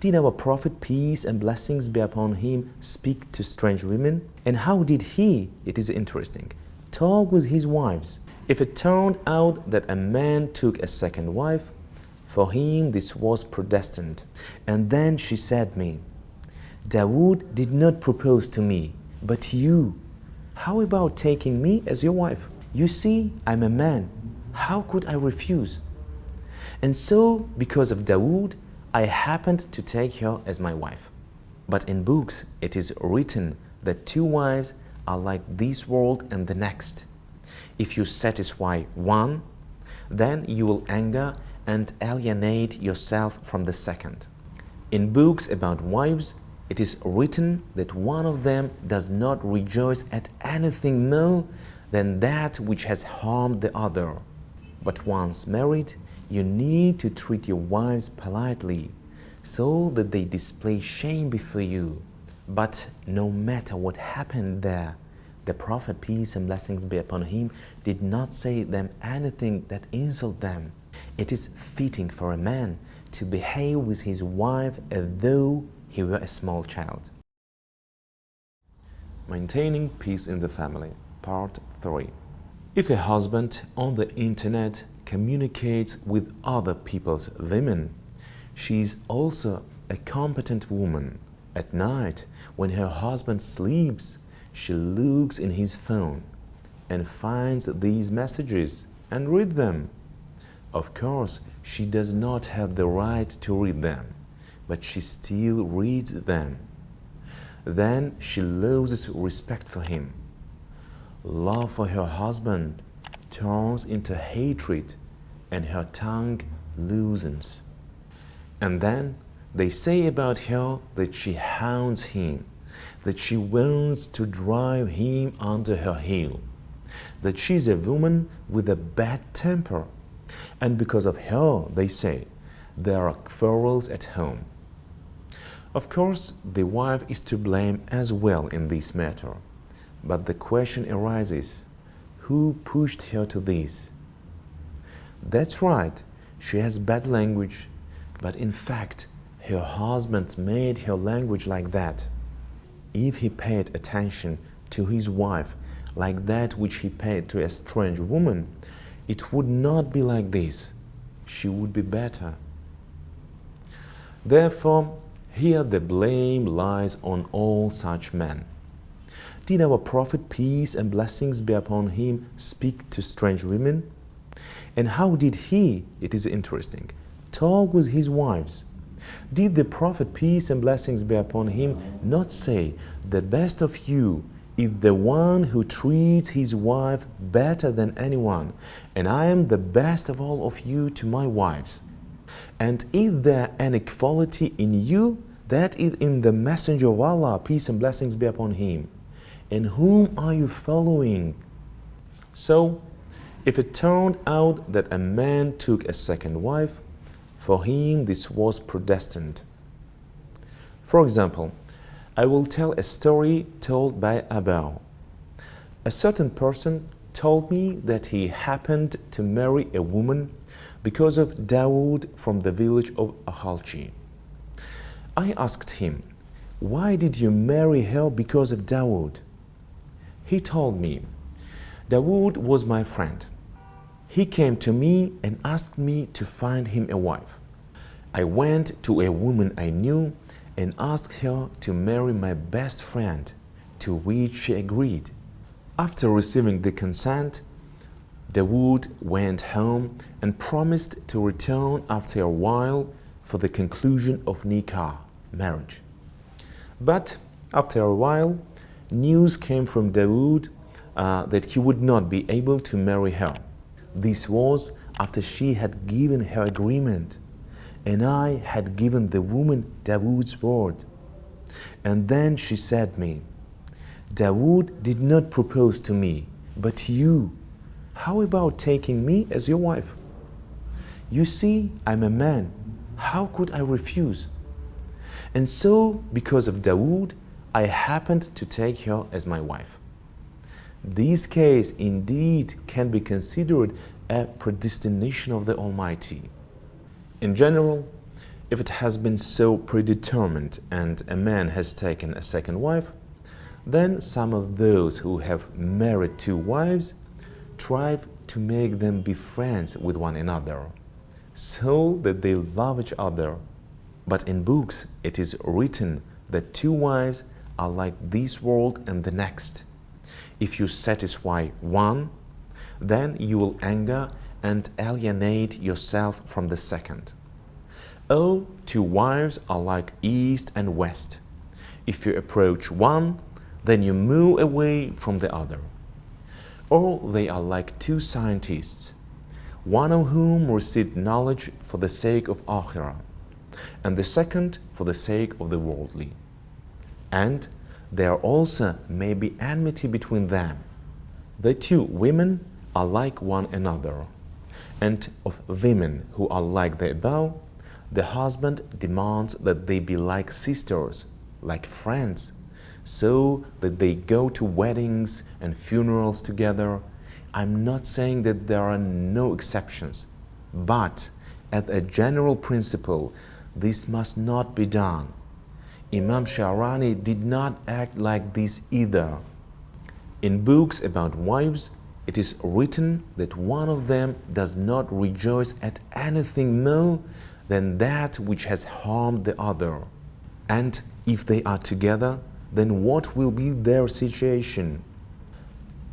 Did our Prophet, peace and blessings be upon him, speak to strange women? And how did he, it is interesting, talk with his wives? If it turned out that a man took a second wife, for him this was predestined. And then she said me, Dawood did not propose to me, but you. How about taking me as your wife? You see, I'm a man. How could I refuse? And so, because of Dawood, I happened to take her as my wife. But in books, it is written that two wives are like this world and the next. If you satisfy one, then you will anger and alienate yourself from the second. In books about wives, it is written that one of them does not rejoice at anything more than that which has harmed the other. But once married, you need to treat your wives politely, so that they display shame before you. But no matter what happened there, the Prophet, peace and blessings be upon him, did not say them anything that insulted them. It is fitting for a man to behave with his wife as though he were a small child. Maintaining peace in the family, Part 3. If a husband on the internet communicates with other people's women, she is also a competent woman. At night, when her husband sleeps, she looks in his phone and finds these messages and reads them. Of course, she does not have the right to read them, but she still reads them. Then she loses respect for him. Love for her husband turns into hatred, and her tongue loosens. And then they say about her that she hounds him, that she wants to drive him under her heel, that she is a woman with a bad temper, and because of her, they say, there are quarrels at home. Of course, the wife is to blame as well in this matter, but the question arises, who pushed her to this? That's right, she has bad language, but in fact, her husband made her language like that. If he paid attention to his wife like that which he paid to a strange woman, it would not be like this. She would be better. Therefore, here the blame lies on all such men. Did our Prophet, peace and blessings be upon him, speak to strange women? And how did he, it is interesting, talk with his wives? Did the Prophet, peace and blessings be upon him, not say, the best of you is the one who treats his wife better than anyone, and I am the best of all of you to my wives? And is there an equality in you that is in the Messenger of Allah, peace and blessings be upon him? And whom are you following? So, if it turned out that a man took a second wife, for him this was predestined. For example, I will tell a story told by Abba. A certain person told me that he happened to marry a woman because of Dawood from the village of Akhalchi. I asked him, why did you marry her because of Dawood? He told me, Dawood was my friend. He came to me and asked me to find him a wife. I went to a woman I knew and asked her to marry my best friend, to which she agreed. After receiving the consent, Dawood went home and promised to return after a while for the conclusion of nikah, marriage. But after a while, news came from Dawood that he would not be able to marry her. This was after she had given her agreement, and I had given the woman Dawood's word. And then she said me, Dawood did not propose to me, but you. How about taking me as your wife? You see, I'm a man. How could I refuse? And so, because of Dawood, I happened to take her as my wife. This case indeed can be considered a predestination of the Almighty. In general, If it has been so predetermined and a man has taken a second wife, then some of those who have married two wives try to make them be friends with one another, so that they love each other. But in books it is written that two wives are like this world and the next. If you satisfy one, then you will anger and alienate yourself from the second. Oh, two wives are like east and west. If you approach one, then you move away from the other. Or they are like two scientists, one of whom received knowledge for the sake of Akhirah, and the second for the sake of the worldly. And there also may be enmity between them. The two women are like one another, and of women who are like the above, the husband demands that they be like sisters, like friends, so that they go to weddings and funerals together. I'm not saying that there are no exceptions, but as a general principle, this must not be done. Imam Sha'rani did not act like this either. In books about wives, it is written that one of them does not rejoice at anything more than that which has harmed the other. And if they are together, then what will be their situation?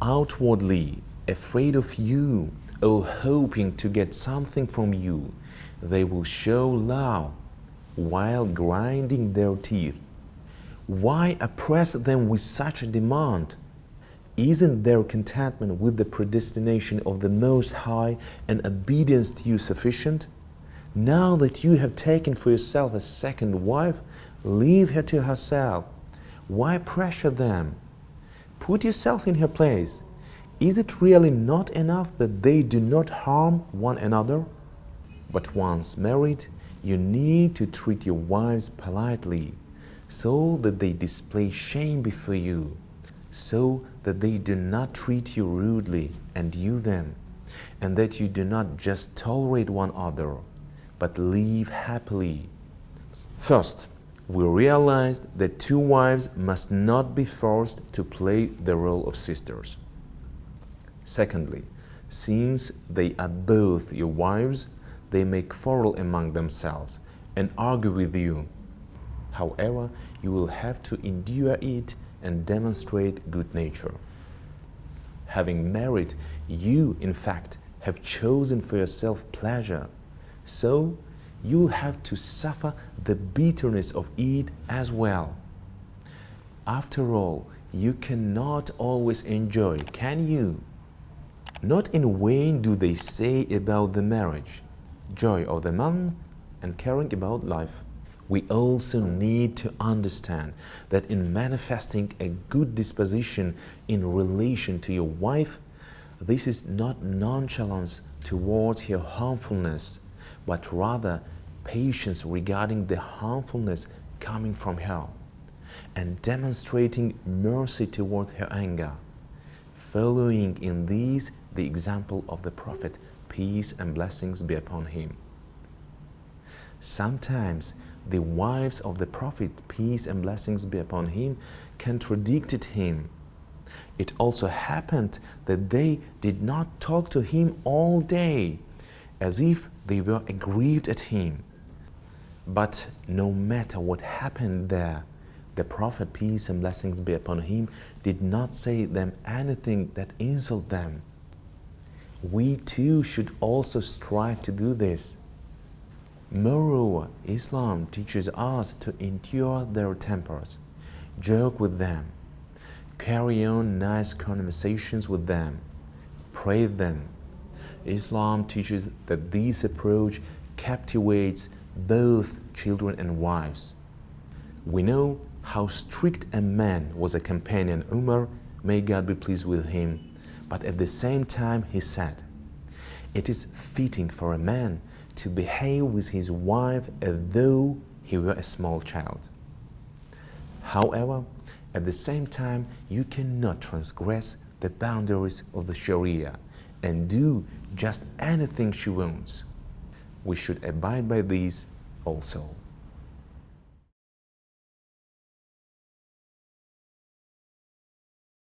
Outwardly afraid of you, or hoping to get something from you, they will show love while grinding their teeth. Why oppress them with such a demand? Isn't their contentment with the predestination of the Most High and obedience to you sufficient? Now that you have taken for yourself a second wife, leave her to herself. Why pressure them? Put yourself in her place. Is it really not enough that they do not harm one another? But once married, you need to treat your wives politely, so that they display shame before you, so that they do not treat you rudely and you them, and that you do not just tolerate one another, but live happily. First, we realized that two wives must not be forced to play the role of sisters. Secondly, since they are both your wives, they may quarrel among themselves and argue with you. However, you will have to endure it and demonstrate good nature. Having married, you, in fact, have chosen for yourself pleasure, so you will have to suffer the bitterness of it as well. After all, you cannot always enjoy, can you? Not in vain do they say about the marriage, joy of the month and caring about life. We also need to understand that in manifesting a good disposition in relation to your wife, this is not nonchalance towards her harmfulness, but rather patience regarding the harmfulness coming from her, and demonstrating mercy toward her anger, following in these the example of the Prophet, peace and blessings be upon him. Sometimes the wives of the Prophet, peace and blessings be upon him, contradicted him. It also happened that they did not talk to him all day, as if they were aggrieved at him. But no matter what happened there, the Prophet, peace and blessings be upon him, did not say them anything that insulted them. We too should also strive to do this. Moreover, Islam teaches us to endure their tempers, joke with them, carry on nice conversations with them, praise them. Islam teaches that this approach captivates both children and wives. We know how strict a man was a companion Umar, may God be pleased with him, but at the same time he said, "It is fitting for a man to behave with his wife as though he were a small child. However, at the same time, you cannot transgress the boundaries of the Sharia and do just anything she wants. We should abide by these. also.